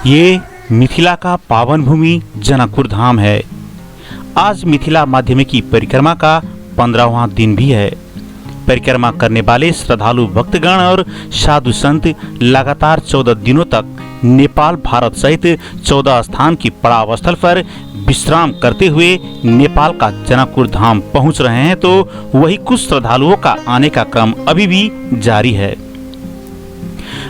ये मिथिला का पावन भूमि जनकपुर धाम है। आज मिथिला माध्यमिकी परिक्रमा का 15वां दिन भी है। परिक्रमा करने वाले श्रद्धालु भक्तगण और साधु संत लगातार 14 दिनों तक नेपाल भारत सहित 14 स्थान की पड़ाव स्थल पर विश्राम करते हुए नेपाल का जनकपुर धाम पहुंच रहे हैं, तो वही कुछ श्रद्धालुओं का आने का क्रम अभी भी जारी है।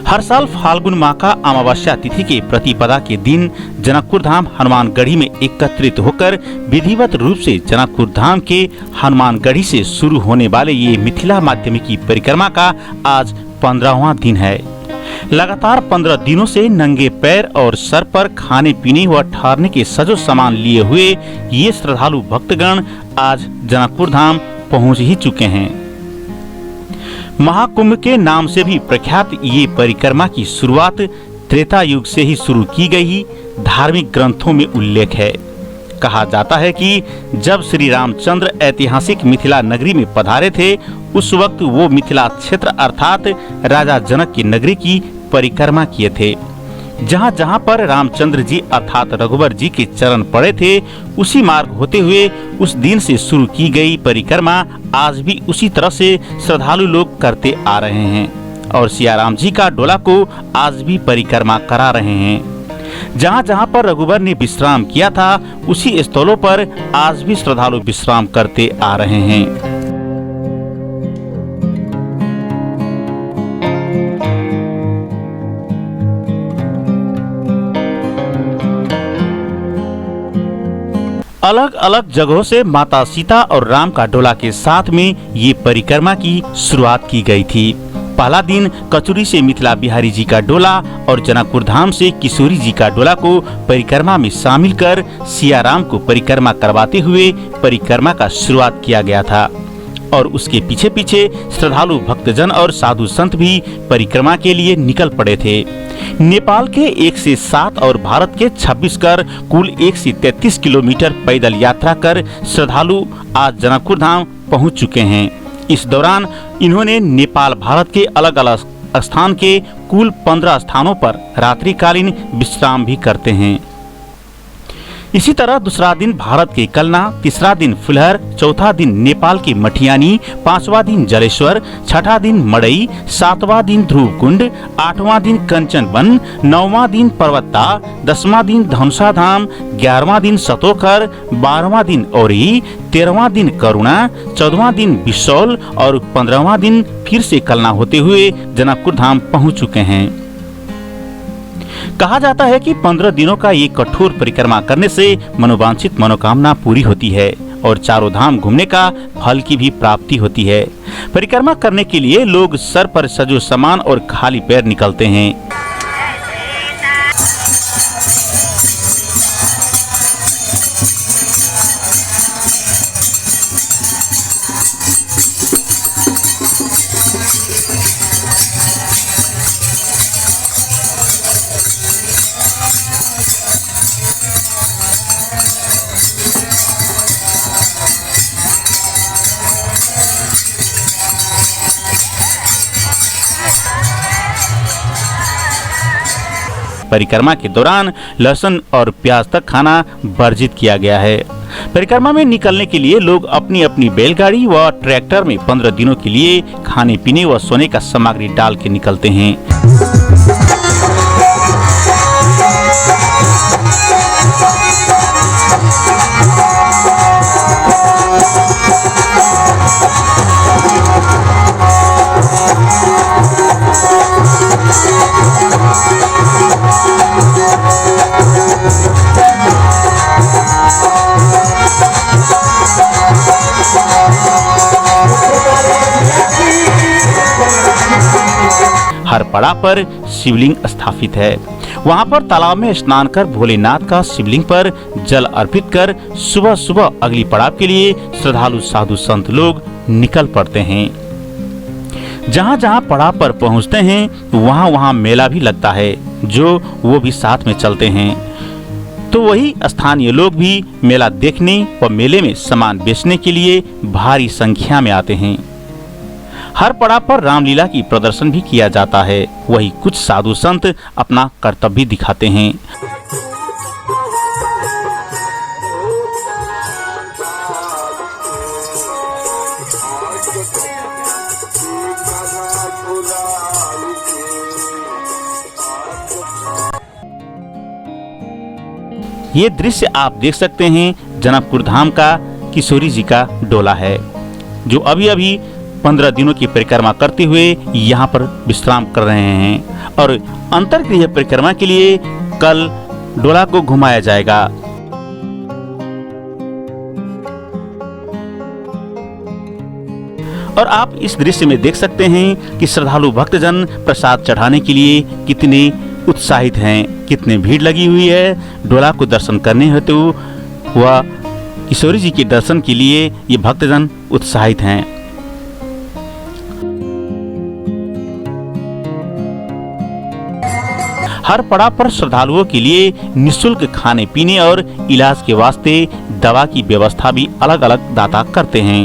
हर साल फाल्गुन माह का अमावस्या तिथि के प्रतिपदा के दिन जनकपुर धाम हनुमानगढ़ी में एकत्रित होकर विधिवत रूप से जनकपुर धाम के हनुमानगढ़ी से शुरू होने वाले ये मिथिला माध्यमिकी परिक्रमा का आज 15वां दिन है। लगातार 15 दिनों से नंगे पैर और सर पर खाने पीने व ठहरने के सजो सामान लिए हुए ये श्रद्धालु भक्तगण आज जनकपुर धाम पहुंच ही चुके हैं। महाकुंभ के नाम से भी प्रख्यात ये परिक्रमा की शुरुआत त्रेता युग से ही शुरू की गई धार्मिक ग्रंथों में उल्लेख है। कहा जाता है कि जब श्री रामचंद्र ऐतिहासिक मिथिला नगरी में पधारे थे, उस वक्त वो मिथिला क्षेत्र अर्थात राजा जनक की नगरी की परिक्रमा किए थे। जहाँ जहाँ पर रामचंद्र जी अर्थात रघुवर जी के चरण पड़े थे, उसी मार्ग होते हुए उस दिन से शुरू की गई परिक्रमा आज भी उसी तरह से श्रद्धालु लोग करते आ रहे हैं और सिया राम जी का डोला को आज भी परिक्रमा करा रहे हैं। जहाँ जहाँ पर रघुवर ने विश्राम किया था, उसी स्थलों पर आज भी श्रद्धालु विश्राम करते आ रहे हैं। अलग अलग जगहों से माता सीता और राम का डोला के साथ में ये परिक्रमा की शुरुआत की गई थी। पहला दिन कचुरी से मिथिला बिहारी जी का डोला और जनकपुर धाम से किशोरी जी का डोला को परिक्रमा में शामिल कर सिया राम को परिक्रमा करवाते हुए परिक्रमा का शुरुआत किया गया था और उसके पीछे पीछे श्रद्धालु भक्तजन और साधु संत भी परिक्रमा के लिए निकल पड़े थे। नेपाल के 1 से 7 और भारत के 26 कर कुल 1 से 33 किलोमीटर पैदल यात्रा कर श्रद्धालु आज जनकपुर धाम पहुंच चुके हैं। इस दौरान इन्होंने नेपाल भारत के अलग अलग स्थान के कुल 15 स्थानों पर रात्रिकालीन विश्राम भी करते हैं। इसी तरह दूसरा दिन भारत के कलना, तीसरा दिन फुलहर, चौथा दिन नेपाल के मठियानी, 5वां दिन जलेश्वर, 6ठा दिन मड़ई, 7वां दिन ध्रुवकुंड, 8वां दिन कंचनवन, 9वां दिन पर्वता, 10वां दिन धनुषा धाम, 11वां दिन सतोखर, 12वां दिन औरी, 13वां दिन करुणा, 14वां दिन बिसौल और 15वां दिन फिर से कलना होते हुए जनकपुर धाम पहुंच चुके हैं। कहा जाता है कि 15 दिनों का ये कठोर परिक्रमा करने से मनोवांछित मनोकामना पूरी होती है और चारों धाम घूमने का फल की भी प्राप्ति होती है। परिक्रमा करने के लिए लोग सर पर सजो सामान और खाली पैर निकलते हैं। परिक्रमा के दौरान लहसुन और प्याज तक खाना वर्जित किया गया है। परिक्रमा में निकलने के लिए लोग अपनी अपनी बैलगाड़ी व ट्रैक्टर में 15 दिनों के लिए खाने पीने व सोने का सामग्री डाल के निकलते हैं। हर पड़ाव पर शिवलिंग स्थापित है। वहां पर तालाब में स्नान कर भोलेनाथ का शिवलिंग पर जल अर्पित कर सुबह सुबह अगली पड़ाव के लिए श्रद्धालु साधु संत लोग निकल पड़ते हैं। जहां जहां पड़ाव पर पहुंचते हैं वहां वहां मेला भी लगता है, जो वो भी साथ में चलते हैं। तो वही स्थानीय लोग भी मेला देखने व मेले में सामान बेचने के लिए भारी संख्या में आते हैं। हर पड़ाव पर रामलीला की प्रदर्शन भी किया जाता है। वही कुछ साधु संत अपना कर्तव्य दिखाते हैं। ये दृश्य आप देख सकते हैं जनकपुर धाम का किशोरी जी का डोला है, जो अभी अभी 15 दिनों की परिक्रमा करते हुए यहाँ पर विश्राम कर रहे हैं और अंतर्गृह परिक्रमा के लिए कल डोला को घुमाया जाएगा। और आप इस दृश्य में देख सकते हैं कि श्रद्धालु भक्तजन प्रसाद चढ़ाने के लिए कितने उत्साहित हैं, कितने भीड़ लगी हुई है। डोला को दर्शन करने हेतु व किशोरी जी के दर्शन के लिए ये भक्तजन उत्साहित हैं। हर पड़ाव पर श्रद्धालुओं के लिए निःशुल्क खाने पीने और इलाज के वास्ते दवा की व्यवस्था भी अलग अलग दाता करते हैं।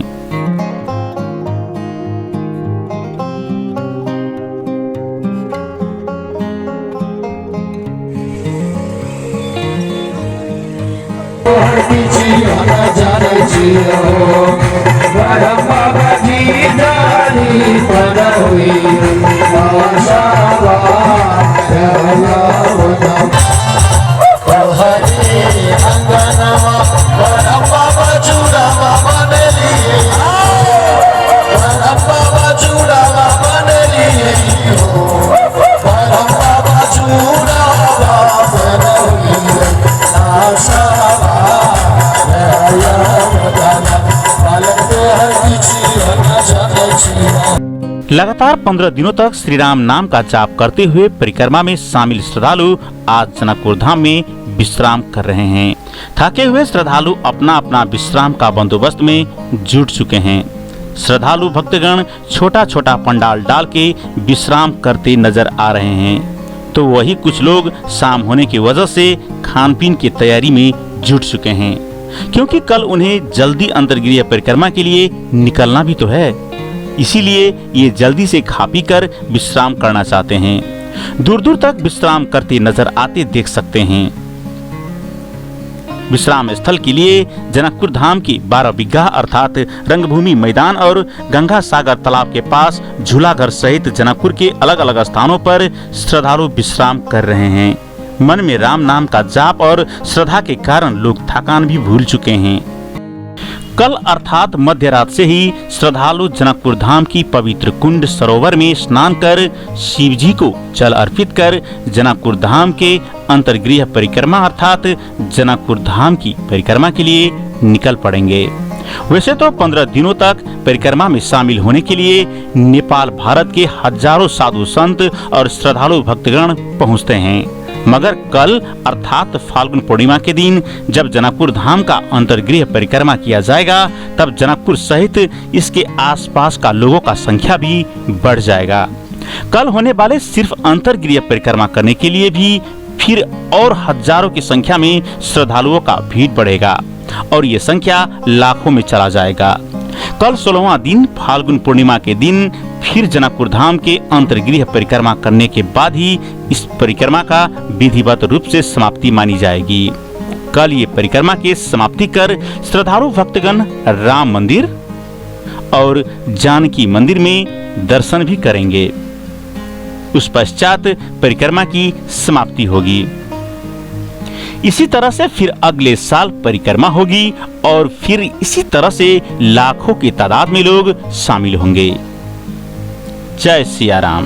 लगातार 15 दिनों तक श्री राम नाम का जाप करते हुए परिक्रमा में शामिल श्रद्धालु आज जनकपुर धाम में विश्राम कर रहे हैं। थके हुए श्रद्धालु अपना अपना विश्राम का बंदोबस्त में जुट चुके हैं। श्रद्धालु भक्तगण छोटा छोटा पंडाल डाल के विश्राम करते नजर आ रहे हैं, तो वही कुछ लोग शाम होने की वजह से खान पीन की तैयारी में जुट चुके हैं, क्योंकि कल उन्हें जल्दी अंतर्गृह परिक्रमा के लिए निकलना भी तो है। इसीलिए ये जल्दी से खा पी कर विश्राम करना चाहते हैं। दूर दूर तक विश्राम करते नजर आते देख सकते हैं। विश्राम स्थल के लिए जनकपुर धाम की 12 बीघा अर्थात रंगभूमि मैदान और गंगा सागर तालाब के पास झूलाघर सहित जनकपुर के अलग अलग स्थानों पर श्रद्धालु विश्राम कर रहे हैं। मन में राम नाम का जाप और श्रद्धा के कारण लोग थकान भी भूल चुके हैं। कल अर्थात मध्य रात से ही श्रद्धालु जनकपुर धाम की पवित्र कुंड सरोवर में स्नान कर शिव जी को जल अर्पित कर जनकपुर धाम के अंतर्गृह परिक्रमा अर्थात जनकपुर धाम की परिक्रमा के लिए निकल पड़ेंगे। वैसे तो 15 दिनों तक परिक्रमा में शामिल होने के लिए नेपाल भारत के हजारों साधु संत और श्रद्धालु भक्तगण पहुँचते हैं, मगर कल अर्थात फाल्गुन पूर्णिमा के दिन जब जनकपुर धाम का अंतर्गृह परिक्रमा किया जाएगा, तब जनकपुर सहित इसके आसपास का लोगों का संख्या भी बढ़ जाएगा। कल होने वाले सिर्फ अंतर्गृह परिक्रमा करने के लिए भी फिर और हजारों की संख्या में श्रद्धालुओं का भीड़ बढ़ेगा और ये संख्या लाखों में चला जाएगा। कल 16वां दिन फाल्गुन पूर्णिमा के दिन फिर जनकपुर धाम के अंतर्गृह परिक्रमा करने के बाद ही इस परिक्रमा का विधिवत रूप से समाप्ति मानी जाएगी। कल ये परिक्रमा के समाप्ति कर श्रद्धालु भक्तगण राम मंदिर और जानकी मंदिर में दर्शन भी करेंगे। उस पश्चात परिक्रमा की समाप्ति होगी। इसी तरह से फिर अगले साल परिक्रमा होगी और फिर इसी तरह से लाखों की तादाद में लोग शामिल होंगे। जय सिया राम।